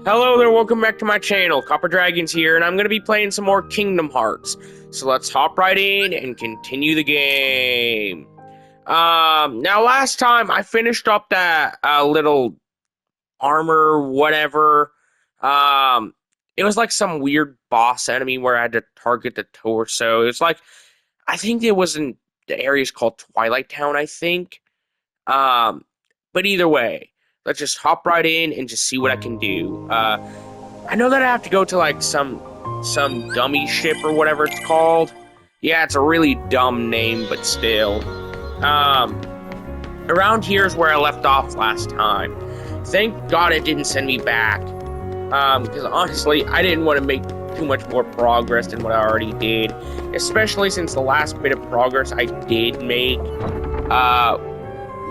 Hello there, welcome back to my channel. Copper Dragons here, and I'm going to be playing some more Kingdom Hearts. So let's hop right in and continue the game. Now last time I finished up that little armor, whatever. Um, it was like some weird boss enemy where I had to target the torso. It was like, I think it was in the area's called Twilight Town, I think. Um, but either way, let's just hop right in and just see what I can do. I know that I have to go to like some dummy ship or whatever it's called. Yeah, it's a really dumb name, but still. Um, Around here is where I left off last time. Thank God it didn't send me back. Because honestly, I didn't want to make too much more progress than what I already did. Especially since the last bit of progress I did make,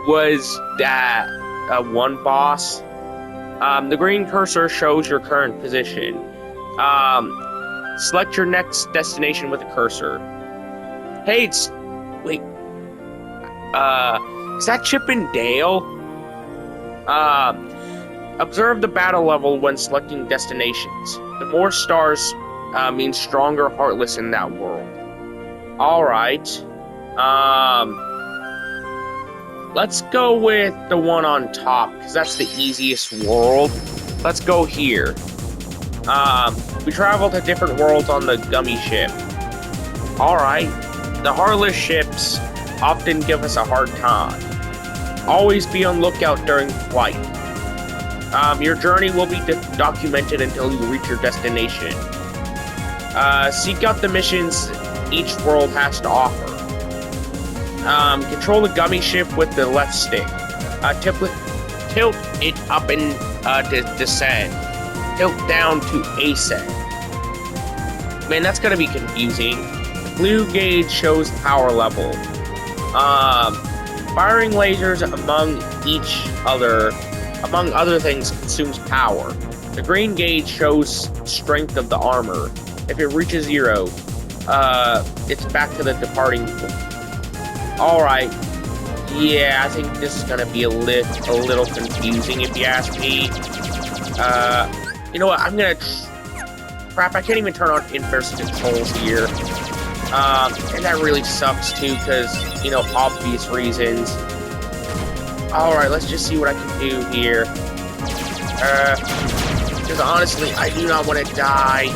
was that one boss. The green cursor shows your current position. Select your next destination with a cursor. Hey, wait. Is that Chip and Dale? Observe the battle level when selecting destinations. The more stars means stronger Heartless in that world. Alright. Let's go with the one on top, because that's the easiest world. Let's go here. We travel to different worlds on the Gummy ship. Alright. The Heartless ships often give us a hard time. Always be on lookout during flight. Your journey will be documented until you reach your destination. Seek out the missions each world has to offer. Control the Gummy ship with the left stick. Tilt it up and to descend. Tilt down to ascend. Man, that's gonna be confusing. Blue gauge shows power level. Firing lasers among other things, consumes power. The green gauge shows strength of the armor. If it reaches 0, it's back to the departing point. Alright. Yeah, I think this is gonna be a little confusing if you ask me. You know what? I'm gonna... Crap, I can't even turn on inverse controls here. And that really sucks too, because, you know, obvious reasons. Alright, let's just see what I can do here. Because honestly, I do not want to die.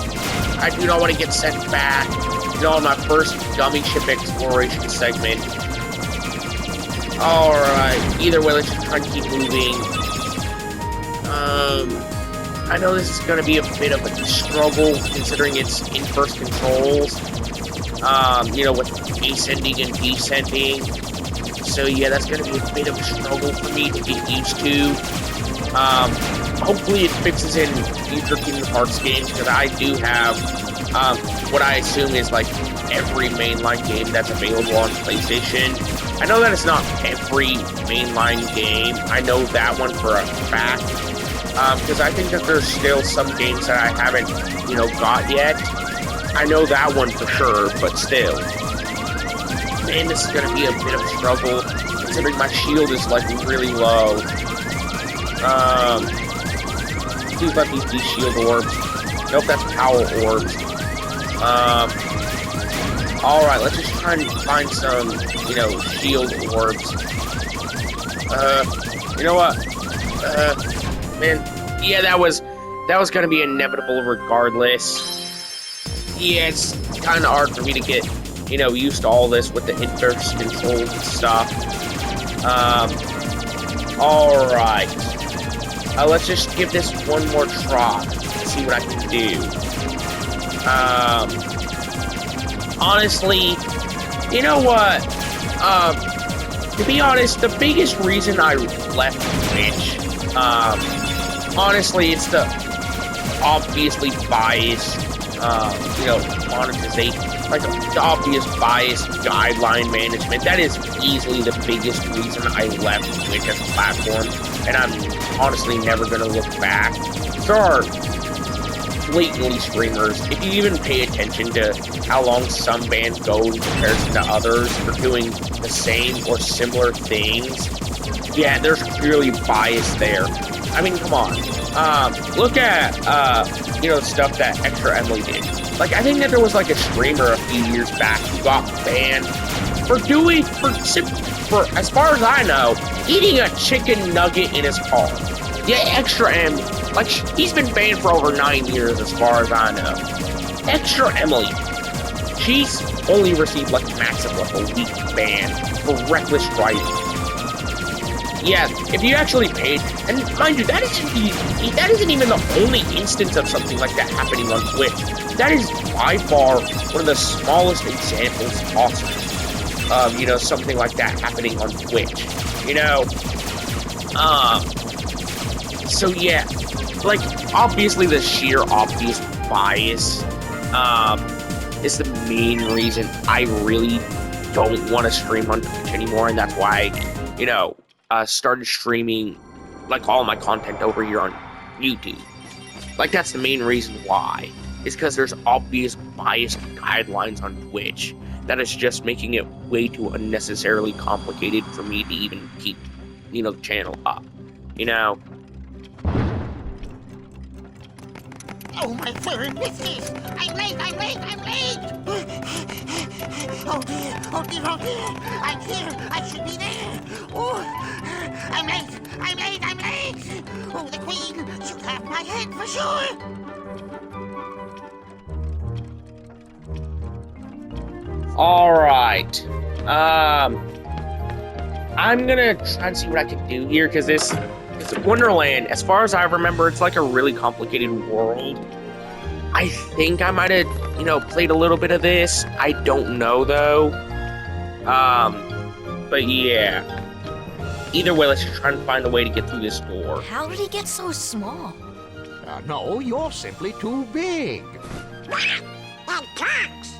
I do not want to get sent back. You know, on my first Gummy ship exploration segment. Alright, either way, let's just try to keep moving. I know this is going to be a bit of a struggle, considering it's inverse controls. You know, with ascending and descending. So yeah, that's going to be a bit of a struggle for me to get used to. Hopefully it fixes in future Kingdom Hearts games, because I do have what I assume is like every mainline game that's available on PlayStation. I know that it's not every mainline game. I know that one for a fact. Because I think that there's still some games that I haven't, you know, got yet. I know that one for sure, but still. Man, this is going to be a bit of a struggle, considering my shield is, like, really low. Please let these be shield orbs. Nope, that's power orbs. Alright, let's just try and find some, you know, shield orbs. You know what? Man, yeah, that was going to be inevitable regardless. Yeah, it's kind of hard for me to get, you know, used to all this with the inverse controls and stuff. Alright. Let's just give this one more try and see what I can do. Honestly, you know what? To be honest, the biggest reason I left Twitch, honestly, it's the obviously biased, you know, monetization, like the obvious biased guideline management. That is easily the biggest reason I left Twitch as a platform, and I'm honestly never going to look back. There are blatantly streamers, if you even pay attention to how long some bands go in comparison to others for doing the same or similar things, yeah, there's clearly bias there. I mean, come on. Look at, stuff that Extra Emily did. Like, I think that there was, like, a streamer a few years back who got banned for as far as I know, eating a chicken nugget in his car. Yeah, Extra M, like, he's been banned for over 9 years as far as I know. Extra Emily, she's only received, like, max of, like, a week ban for reckless driving. Yeah, if you actually paid, and mind you, that isn't even the only instance of something like that happening on Twitch. That is by far one of the smallest examples possible of, something like that happening on Twitch. So yeah, like, obviously the sheer obvious bias, is the main reason I really don't want to stream on Twitch anymore, and that's why, started streaming, like, all my content over here on YouTube. Like, that's the main reason why. Is because there's obvious bias guidelines on Twitch that is just making it way too unnecessarily complicated for me to even keep, the channel up. Oh, my fur and whiskers! I'm late! Oh dear! I'm here! I should be there! Oh, I'm late! Oh, the Queen! She'll have my head for sure! Alright. I'm gonna try and see what I can do here, because this Wonderland, as far as I remember, it's like a really complicated world. I think I might have, played a little bit of this. I don't know, though. But yeah. Either way, let's just try and find a way to get through this door. How did he get so small? No, you're simply too big. That talks!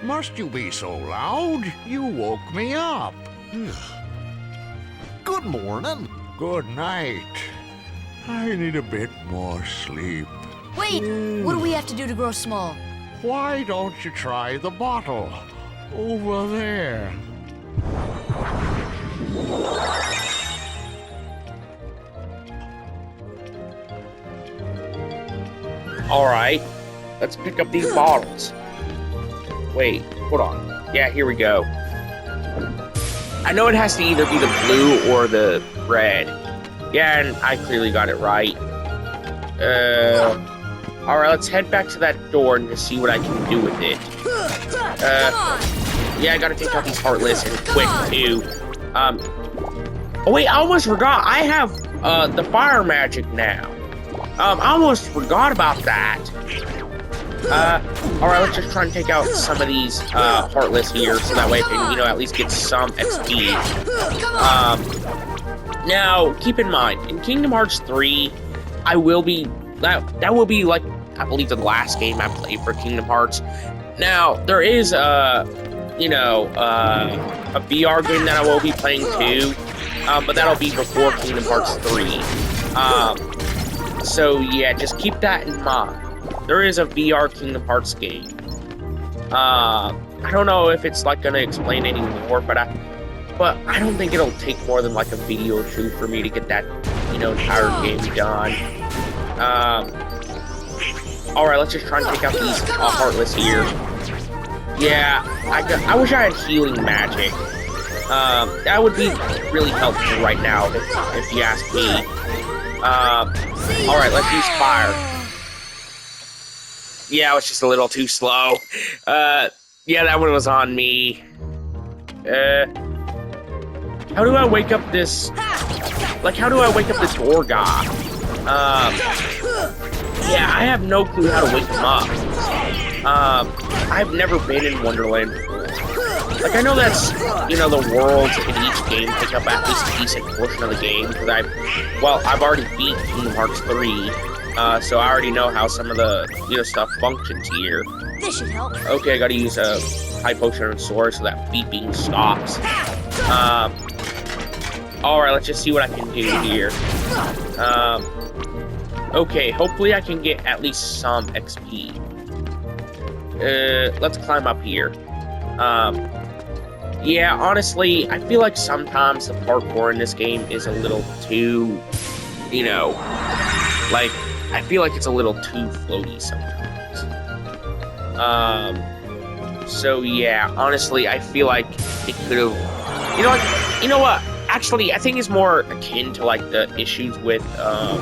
Must you be so loud? You woke me up. Good morning. Good night. I need a bit more sleep. Wait, what do we have to do to grow small? Why don't you try the bottle? Over there. Alright, let's pick up these bottles. Wait, hold on. Yeah, here we go. I know it has to either be the blue or the red. Yeah, and I clearly got it right. Alright, let's head back to that door and just see what I can do with it. Yeah, I gotta take out these Heartless and quick, too. Oh wait, I almost forgot. I have, the fire magic now. I almost forgot about that. Alright, let's just try and take out some of these, Heartless here, so that way I can, at least get some XP. Now, keep in mind, in Kingdom Hearts 3, that will be, like, I believe the last game I played for Kingdom Hearts. Now, there is, a VR game that I will be playing too, but that'll be before Kingdom Hearts 3. So yeah, just keep that in mind. There is a VR Kingdom Hearts game. I don't know if it's like gonna explain any more, but I don't think it'll take more than like a video or two for me to get that, entire game done. Alright, let's just try and take out these Heartless here. Yeah, I wish I had healing magic. That would be really helpful right now, if you ask me. Alright, let's use fire. Yeah, I was just a little too slow. Yeah, that one was on me. How do I wake up this... Like, how do I wake up this door guy? Yeah, I have no clue how to wake him up. I've never been in Wonderland before. Like, I know that's, the worlds in each game take up at least a decent portion of the game, because I've already beat Kingdom Hearts 3, so I already know how some of the, stuff functions here. This should help. Okay, I gotta use a high potion and sword so that beeping stops. Alright, let's just see what I can do here. Okay, hopefully I can get at least some XP. Let's climb up here. Yeah, honestly, I feel like sometimes the parkour in this game is a little too, you know, like, I feel like it's a little too floaty sometimes. So yeah, honestly, I feel like it could have, you know what? Actually, I think it's more akin to like the issues with, the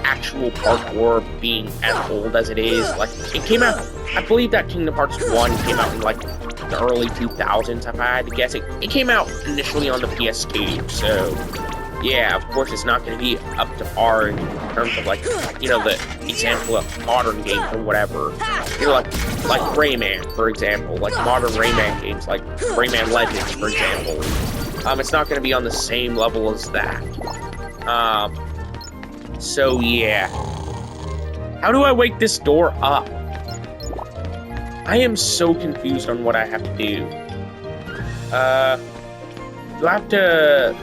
actual parkour being as old as it is. Like, it came out, I believe that Kingdom Hearts 1 came out in like the early 2000s, if I had to guess. It came out initially on the PS2, so yeah, of course it's not going to be up to par in terms of like, the example of modern games or whatever. Like Rayman, for example, like modern Rayman games, like Rayman Legends, for example. It's not going to be on the same level as that. So yeah. How do I wake this door up? I am so confused on what I have to do. Do I have to...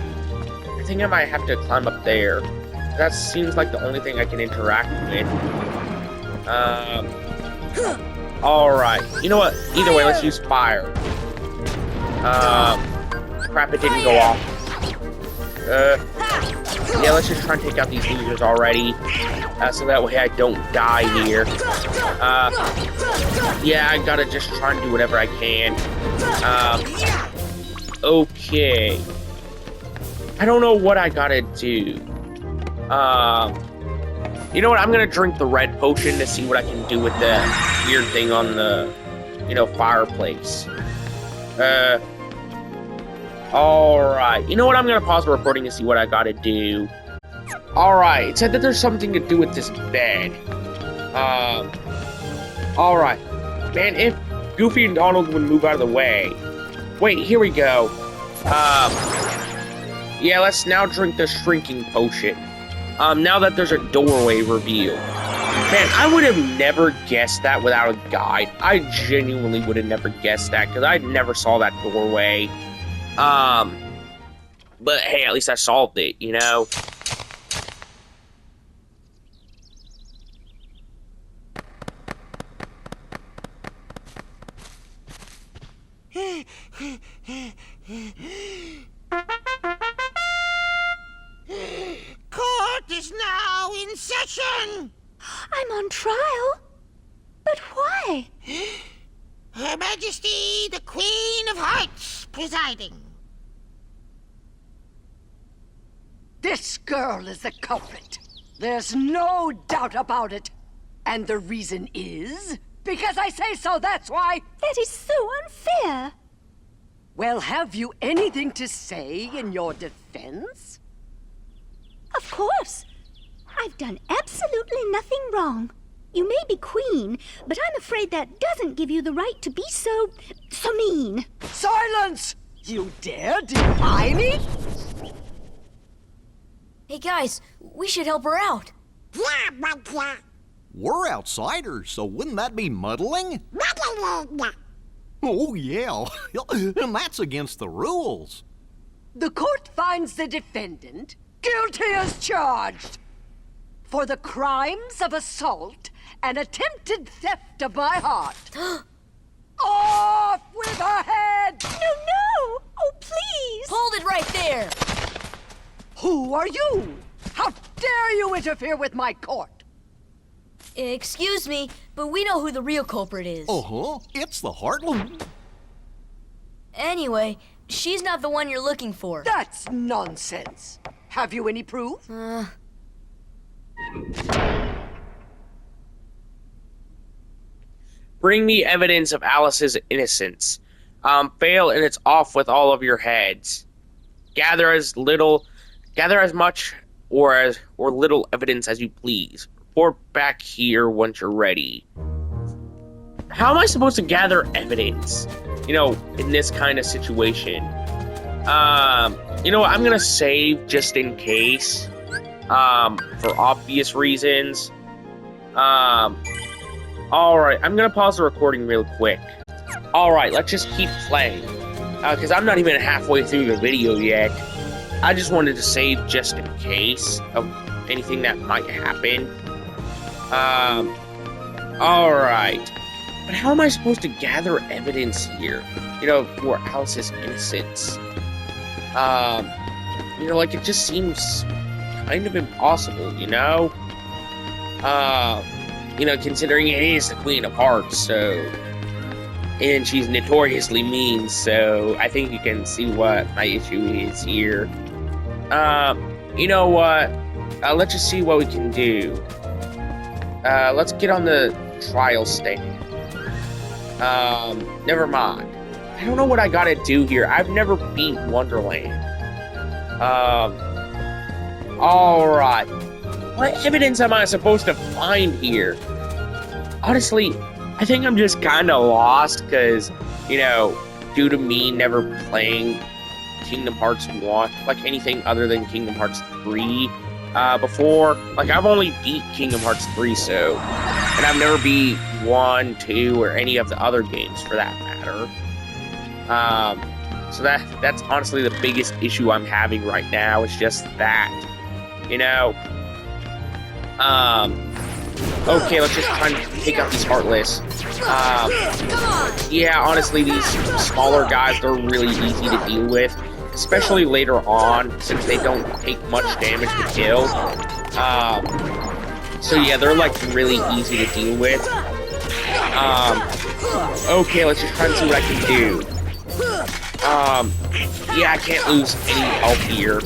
I think I might have to climb up there. That seems like the only thing I can interact with. Alright. You know what? Either way, let's use fire. Crap, it didn't go off. Yeah, let's just try and take out these losers already. So that way I don't die here. Yeah, I gotta just try and do whatever I can. Okay. I don't know what I gotta do. You know what? I'm gonna drink the red potion to see what I can do with the weird thing on the, fireplace. Alright. You know what? I'm gonna pause the recording to see what I gotta do. Alright. It said that there's something to do with this bed. Alright. Man, if Goofy and Donald would move out of the way. Wait, here we go. Yeah, let's now drink the shrinking potion. Now that there's a doorway revealed. Man, I would have never guessed that without a guide. I genuinely would have never guessed that, because I never saw that doorway. But hey, at least I solved it, Court is now in session. I'm on trial? But why? Her Majesty, the Queen of Hearts, presiding. This girl is the culprit. There's no doubt about it. And the reason is... because I say so, that's why. That is so unfair. Well, have you anything to say in your defense? Of course. I've done absolutely nothing wrong. You may be queen, but I'm afraid that doesn't give you the right to be so mean. Silence! You dare defy me? Hey guys, we should help her out. We're outsiders, so wouldn't that be muddling? Oh, yeah. And that's against the rules. The court finds the defendant guilty as charged for the crimes of assault and attempted theft of my heart. Off with her head! No! Oh, please! Hold it right there! Who are you? How dare you interfere with my court? Excuse me, but we know who the real culprit is. Uh-huh. It's the Heartless. Anyway, she's not the one you're looking for. That's nonsense. Have you any proof? Bring me evidence of Alice's innocence. Fail and it's off with all of your heads. Gather as much or little evidence as you please. Report back here once you're ready. How am I supposed to gather evidence? In this kind of situation. You know what? I'm gonna save just in case. For obvious reasons. Alright, I'm gonna pause the recording real quick. Alright, let's just keep playing. Because I'm not even halfway through the video yet. I just wanted to save just in case of anything that might happen. Alright. But how am I supposed to gather evidence here? You know, for Alice's innocence. You know, like, it just seems kind of impossible, you know? You know, considering it is the Queen of Hearts, so... And she's notoriously mean, so I think you can see what my issue is here. You know what? Let's just see what we can do. Let's get on the trial stand. Never mind. I don't know what I gotta do here. I've never beat Wonderland. Alright. What evidence am I supposed to find here? Honestly, I think I'm just kinda lost, because, you know, due to me never playing Kingdom Hearts 1, like anything other than Kingdom Hearts 3, before. Like, I've only beat Kingdom Hearts 3, so... And I've never beat 1, 2, or any of the other games, for that matter. So that's honestly the biggest issue I'm having right now, is just that. You know? Okay, let's just try and take out these Heartless. Yeah, honestly, these smaller guys, they're really easy to deal with. Especially later on, since they don't take much damage to kill. So yeah, they're like really easy to deal with. Okay, let's just try and see what I can do. Yeah, I can't lose any health here.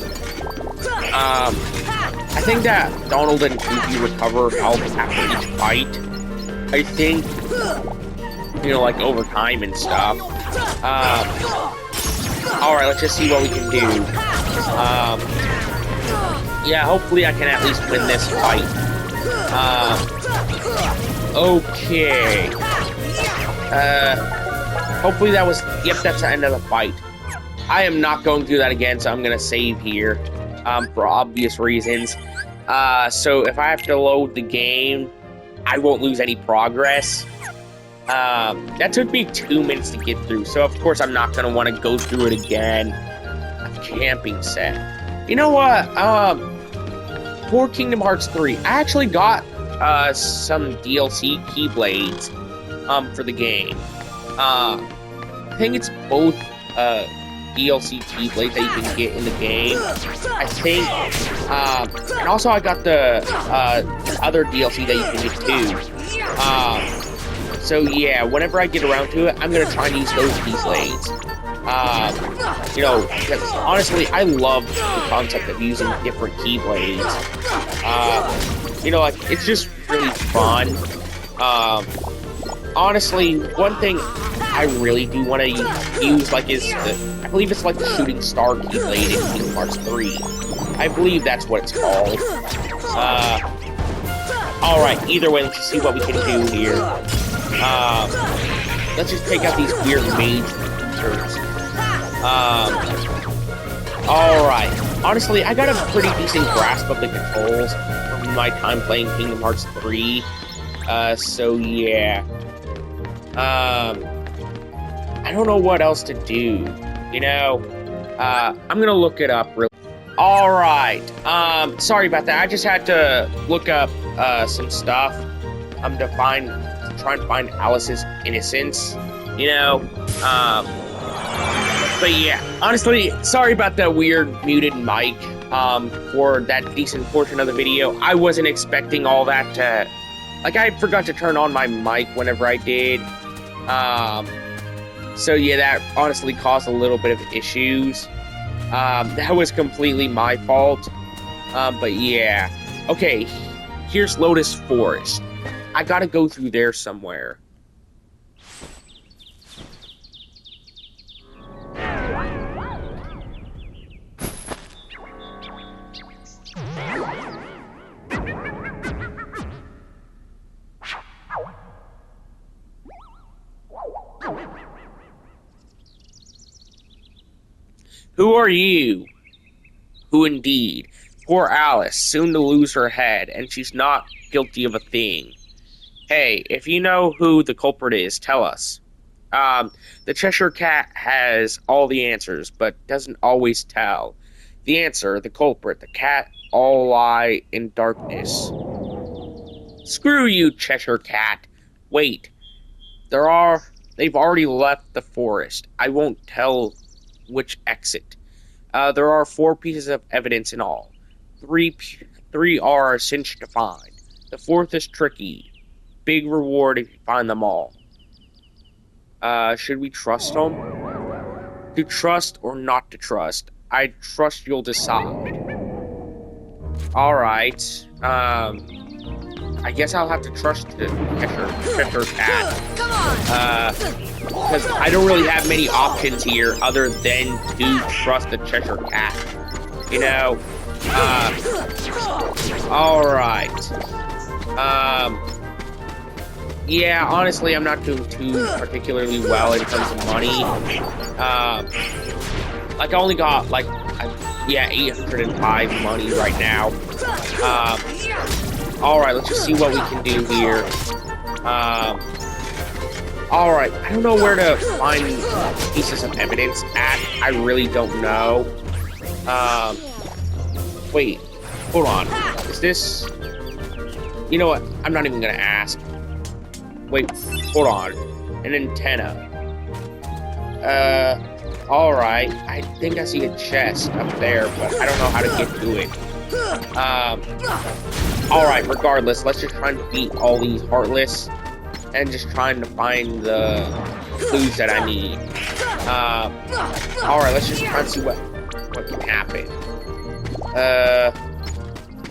I think that Donald and Goofy recover health after each fight. I think, you know, like over time and stuff. Alright, let's just see what we can do. Yeah, hopefully I can at least win this fight. Okay. Hopefully that was... Yep, that's the end of the fight. I am not going through that again, so I'm gonna save here. For obvious reasons. So if I have to load the game, I won't lose any progress. That took me 2 minutes to get through, so of course I'm not gonna want to go through it again. A camping set. You know what? For Kingdom Hearts 3, I actually got some DLC Keyblades for the game. I think it's both DLC Keyblade that you can get in the game. I think, and also I got the other DLC that you can get too. So yeah, whenever I get around to it, I'm gonna try and use those Keyblades. You know, honestly, I love the concept of using different Keyblades. You know, like, it's just really fun. Honestly, one thing I really do want to use, like, is I believe it's like the Shooting Star Keyblade in Kingdom Hearts 3. I believe that's what it's called. Alright, either way, let's just see what we can do here. Let's just take out these weird mage creatures. Alright. Honestly, I got a pretty decent grasp of the controls from my time playing Kingdom Hearts 3. So yeah. I don't know what else to do, you know? I'm gonna look it up real... Alright, sorry about that. I just had to look up, some stuff, to try and find Alice's innocence, you know? But yeah, honestly, sorry about that weird muted mic, for that decent portion of the video. I wasn't expecting all that to... Like, I forgot to turn on my mic whenever I did. So yeah, that honestly caused a little bit of issues. That was completely my fault. But yeah. Okay, here's Lotus Forest. I gotta go through there somewhere. Who are you? Who indeed? Poor Alice, soon to lose her head, and she's not guilty of a thing. Hey, if you know who the culprit is, tell us. The Cheshire Cat has all the answers, but doesn't always tell. The answer, the culprit, the cat, all lie in darkness. Screw you, Cheshire Cat. Wait. They've already left the forest. I won't tell which exit. There are 4 pieces of evidence in all. Three are a cinch to find. The 4th is tricky. Big reward if you find them all. Should we trust them? To trust or not to trust? I trust you'll decide. Alright. I guess I'll have to trust the Cheshire Cat. Come on! Because I don't really have many options here other than to trust the Cheshire Cat. You know? Alright. Yeah, honestly, I'm not doing too particularly well in terms of money. Like, I only got, like, 805 money right now. Alright, let's just see what we can do here. Alright, I don't know where to find pieces of evidence at. I really don't know. Wait, hold on. Is this... You know what? I'm not even gonna ask. Wait, hold on. An antenna. Alright. I think I see a chest up there, but I don't know how to get to it. Alright, regardless, let's just try and beat all these Heartless and just trying to find the clues that I need. Alright, let's just try and see what can happen.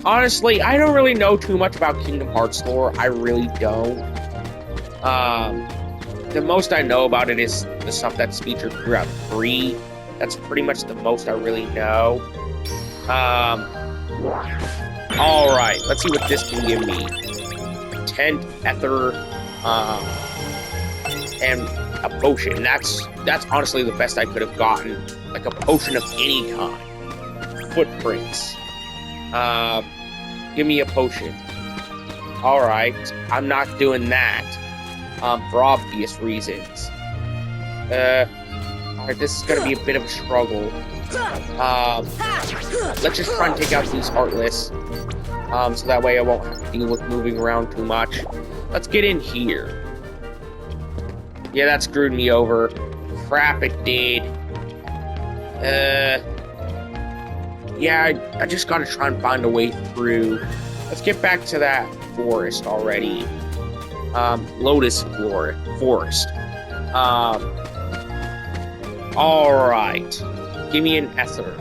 Honestly, I don't really know too much about Kingdom Hearts lore. I really don't. The most I know about it is the stuff that's featured throughout 3. That's pretty much the most I really know. Alright, let's see what this can give me. 10th ether, and a potion. That's honestly the best I could have gotten. Like a potion of any kind. Footprints. Give me a potion. Alright, I'm not doing that. For obvious reasons. Alright, this is gonna be a bit of a struggle. Let's just try and take out these Heartless. So that way I won't have to deal with moving around too much. Let's get in here. Yeah, that screwed me over. Crap, it did. Yeah, I just gotta try and find a way through. Let's get back to that forest already. Lotus Forest. Alright. Give me an ether.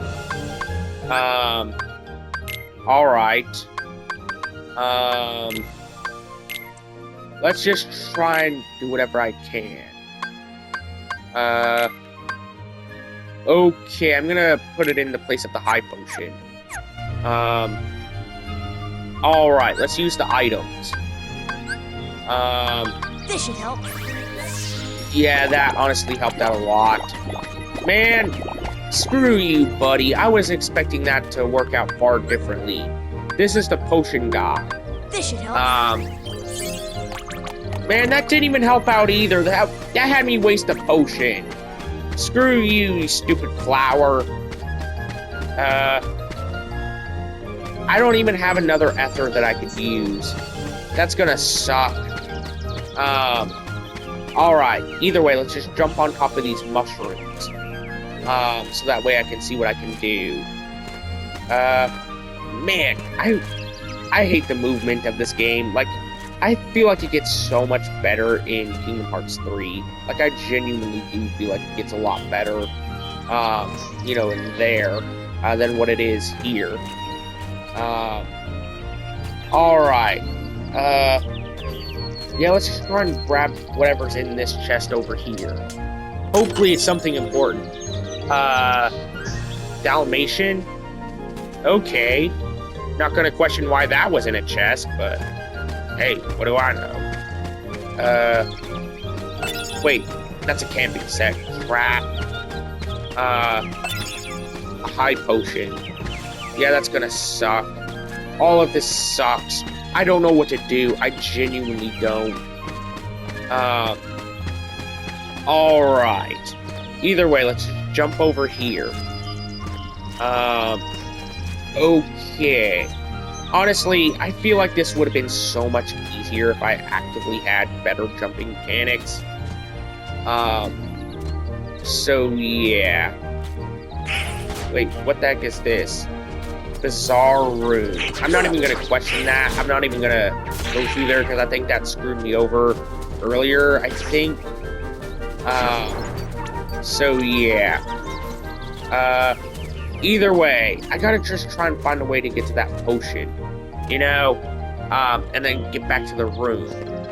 Alright. Let's just try and do whatever I can. Okay, I'm gonna put it in the place of the high potion. Alright, let's use the items. This should help. Yeah, that honestly helped out a lot. Man, screw you, buddy. I was expecting that to work out far differently. This is the potion guy. This should help. Man, that didn't even help out either. That had me waste a potion. Screw you, you stupid flower. I don't even have another ether that I could use. That's gonna suck. Alright, either way, let's just jump on top of these mushrooms. So that way I can see what I can do. Man, I hate the movement of this game. Like, I feel like it gets so much better in Kingdom Hearts 3. Like, I genuinely do feel like it gets a lot better, you know, in there, than what it is here. Alright. Yeah, let's just try and grab whatever's in this chest over here. Hopefully it's something important. Dalmatian? Okay. Not gonna question why that was in a chest, but hey, what do I know? Wait, that's a camping set. Crap. A high potion. Yeah, that's gonna suck. All of this sucks. I don't know what to do. I genuinely don't. Alright. Either way, let's jump over here. Okay. Honestly, I feel like this would have been so much easier if I actively had better jumping mechanics. So yeah. Wait, what the heck is this? Bizarre room. I'm not even gonna question that. I'm not even gonna go through there because I think that screwed me over earlier, I think. So yeah. Either way, I gotta just try and find a way to get to that potion, you know? And then get back to the room,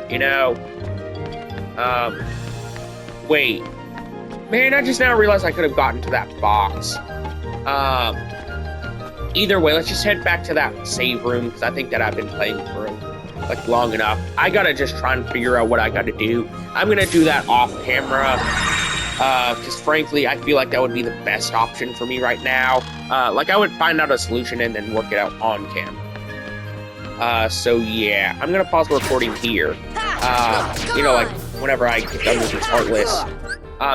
you know? Wait. Man, I just now realized I could have gotten to that box. Either way, let's just head back to that save room, because I think that I've been playing for, like, long enough. I gotta just try and figure out what I gotta do. I'm gonna do that off camera, because frankly, I feel like that would be the best option for me right now. Like, I would find out a solution and then work it out on camera. So yeah, I'm gonna pause the recording here. You know, like, whenever I get done with this Heartless.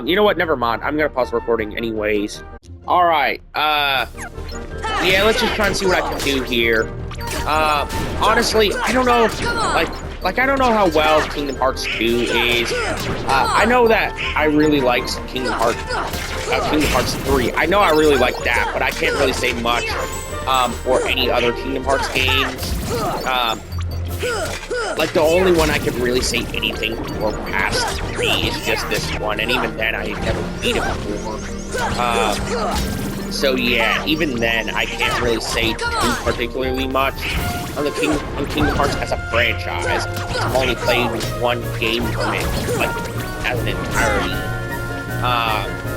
You know what, never mind. I'm gonna pause the recording anyways. Alright, yeah, let's just try and see what I can do here. Honestly, I don't know if, like, I don't know how well Kingdom Hearts 2 is. I know that I really like Kingdom Hearts 3. I know I really like that, but I can't really say much, for any other Kingdom Hearts games. Like, the only one I could really say anything for past 3 is just this one, and even then, I had never beat it before. So yeah, even then, I can't really say too particularly much on Kingdom Hearts as a franchise. I've only played one game from it, like, as an entirety.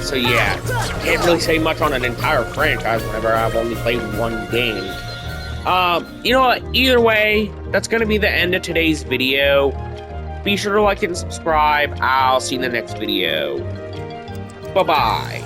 So yeah, can't really say much on an entire franchise whenever I've only played one game. You know what, either way, that's gonna be the end of today's video. Be sure to like and subscribe. I'll see you in the next video. Bye-bye.